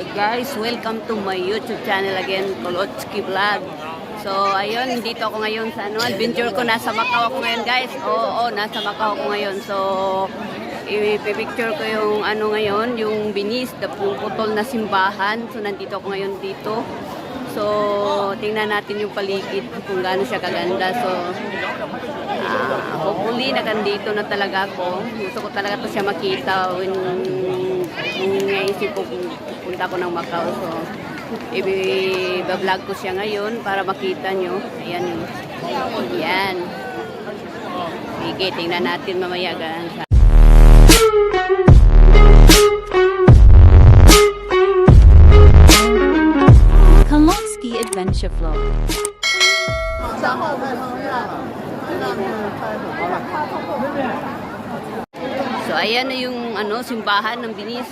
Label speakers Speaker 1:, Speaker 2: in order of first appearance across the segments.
Speaker 1: Hi guys, welcome to my YouTube channel again, Kolotsky Vlog. So ayun, dito ako ngayon sa adventure ko. Nasa Macau ako ngayon guys. Oo, nasa Macau ako ngayon. So i-picture ko yung ngayon, yung binis, putol na simbahan. So nandito ako ngayon dito. So tingnan natin yung paligid kung gaano siya kaganda. So hopefully nagandito na talaga ako. Gusto ko talaga to siya makita when naisip ko punta ko ng Macau. So i-vlog ko siya ngayon para makita nyo. Ayan. Ayan. Sige, tingnan natin mamaya ganun.
Speaker 2: Kolotsky Adventure Vlog.
Speaker 1: So ayan na yung simbahan ng Binis.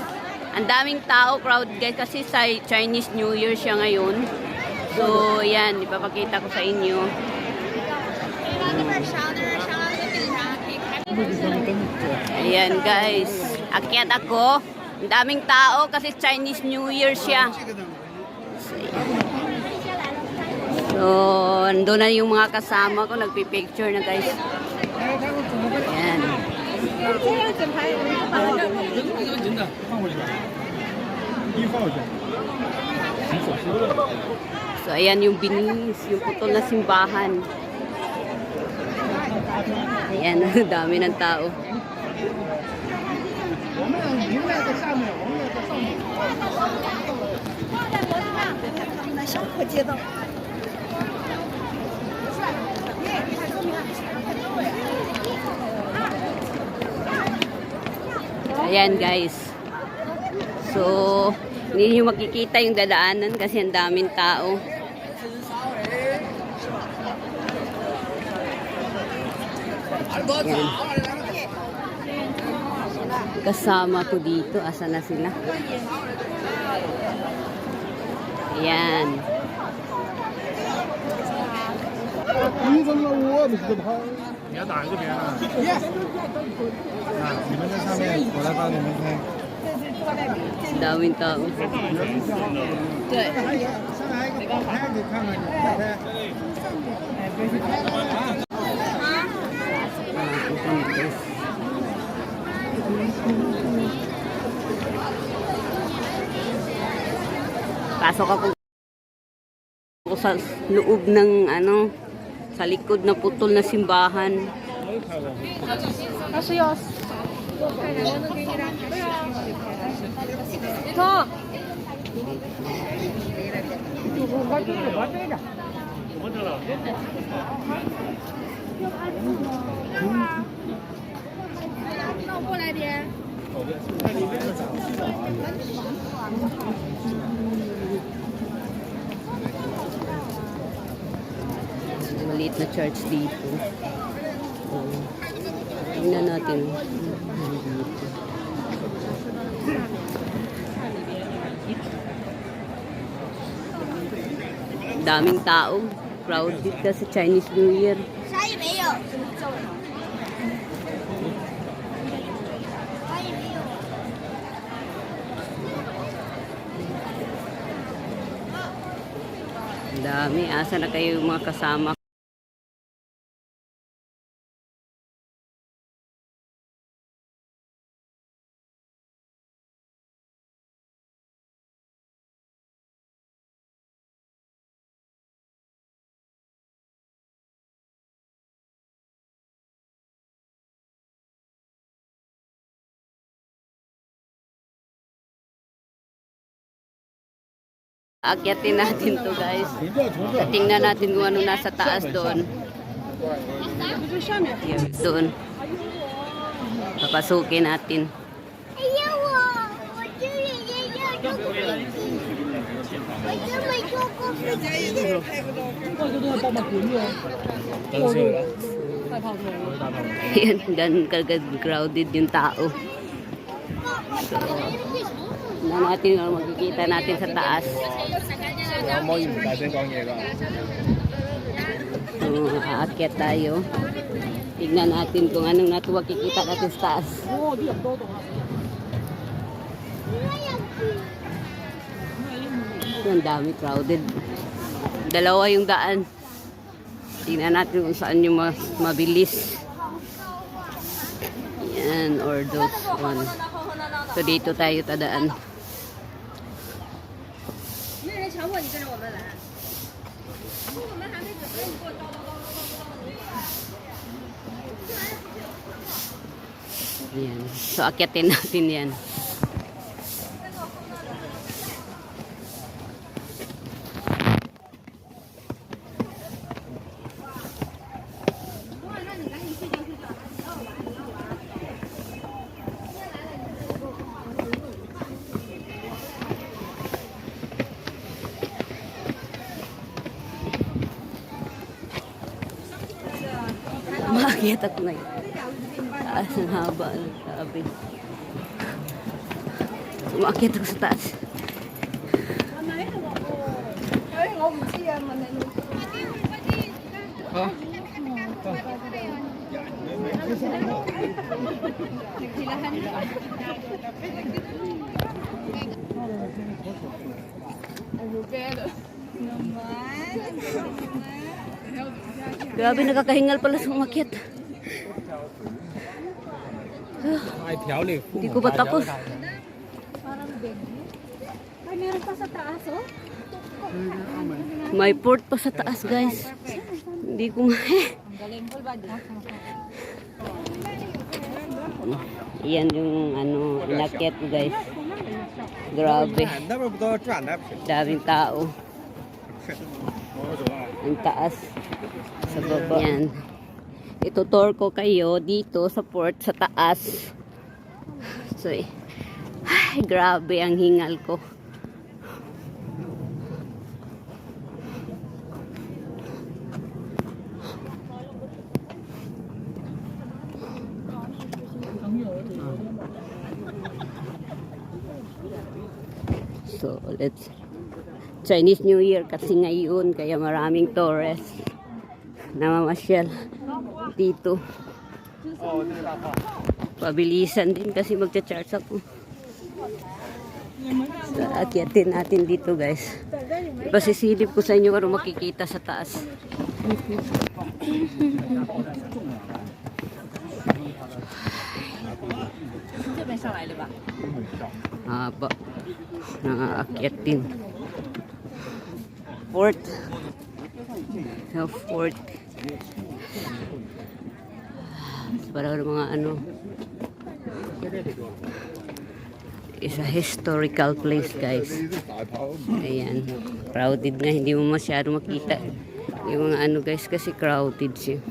Speaker 1: Ang daming tao, crowd guys, kasi sa Chinese New Year siya ngayon. So ayan, ipapakita ko sa inyo. Ayan guys, akyat ako. Ang daming tao kasi Chinese New Year siya. So andun na yung mga kasama ko, nagpipicture na guys. Ayan. So ayan yung Binis, yung putol na simbahan. Ayan, dami ng tao. Ayan guys. So, hindi nyo makikita yung dadaanan kasi ang daming tao. Ayan. Kasama ko dito. Asa na sila? Ayan. Daming tao. Pasok ako sa loob ng sa likod na putol na simbahan. Maliit na church dito. Tingnan natin. Daming tao. Crowded kasi Chinese New Year. Dami. Asa na kayo mga kasama? Akyatin natin to guys. Tingnan natin kung ano nasa taas doon. Doon. Papasukin natin. Yan, ganun crowded yung tao. So, na natin makikita natin sa taas. So, aakyat tayo. Tignan natin kung anong makikita natin sa taas. Ang dami crowded. Dalawa yung daan. Tingnan natin kung saan yung mas mabilis. Yan, or those one. So, dito tayo tadaan. Yan. So, akyatin natin yan. Umakyat ako ngayon. Taas ang haba. Sabi. Umakyat ako sa taas. Grabe, nakakahingal pala sa umakyat. Hindi ko ba tapos?
Speaker 3: Ay, meron pa sa taas, oh.
Speaker 1: May port pa sa taas, guys. Hindi ko Yan yung ano, inakyat ko, guys. Grabe. Daming tao. Ang taas. Sa baba. Yan. Itutour ko kayo dito sa port sa taas. So, ay, grabe ang hingal ko. So, let's Chinese New Year kasi ngayon, kaya maraming tourists na mamasyal dito. Pabilisan din kasi magcha-charge ako. So, akyatin natin dito, guys. Ipasisilip ko sa inyo kung makikita sa taas. Haba. Nakaakyat din. Fort. So, fort. Parang mga ano. Is a historical place, guys. Ayan. Crowded nga. Hindi mo masyado makita. Yung mga ano, guys, kasi crowded siya.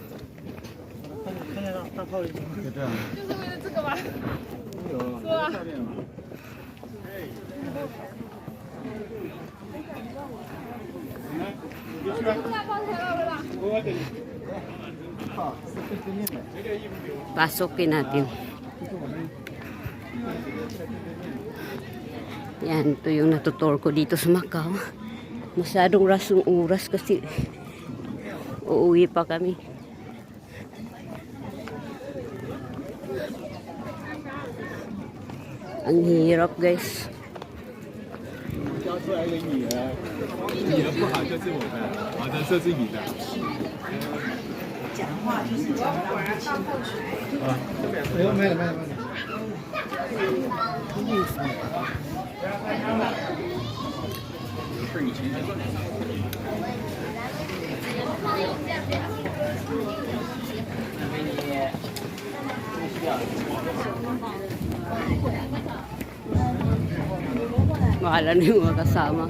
Speaker 1: Pasukin natin. Yan, ito yung natutor ko dito sa Macau. Masyadong rasong oras kasi uuwi pa kami. Ang hirap, guys.
Speaker 4: 出来给你的，你的不好就自我的，好的，这是你的。讲话就是讲不清楚。啊，没有没有没有没有。是你亲戚。
Speaker 1: Mahala na yung mga kasama.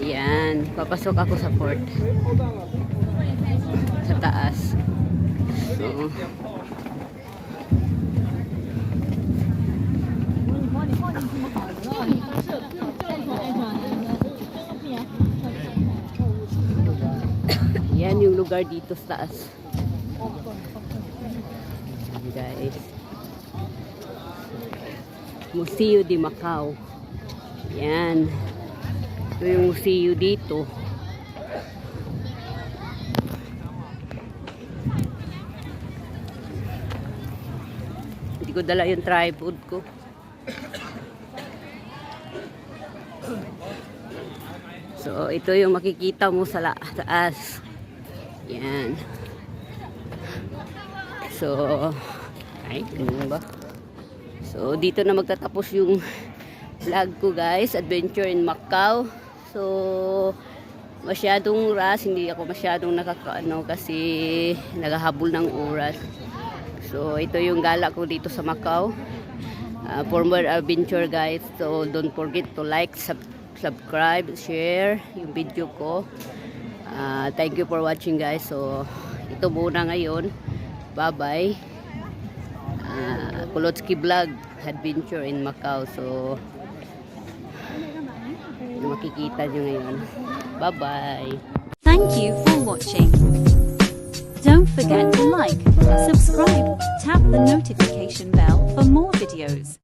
Speaker 1: Yan. Papasok ako sa port. Sa taas. So, yan yung lugar dito sa taas. Guys. Museo de Macau. Yan. Ito yung museo dito. Hindi ko dala yung tripod ko. So, ito yung makikita mo sa taas. Yan. So, ay, ganun ba? So, dito na magtatapos yung vlog ko guys, adventure in Macau. So, masyadong rush, hindi ako masyadong nakakaano kasi naghahabol ng oras. So, ito yung gala ko dito sa Macau. For more adventure guys, so don't forget to like, subscribe, share yung video ko. Thank you for watching guys. So, ito muna ngayon. Bye-bye. Kolotsky Vlog, adventure in Macau. So, makikita nyo ngayon. Bye-bye.
Speaker 2: Thank you for watching. Don't forget to like, subscribe, tap the notification bell for more videos.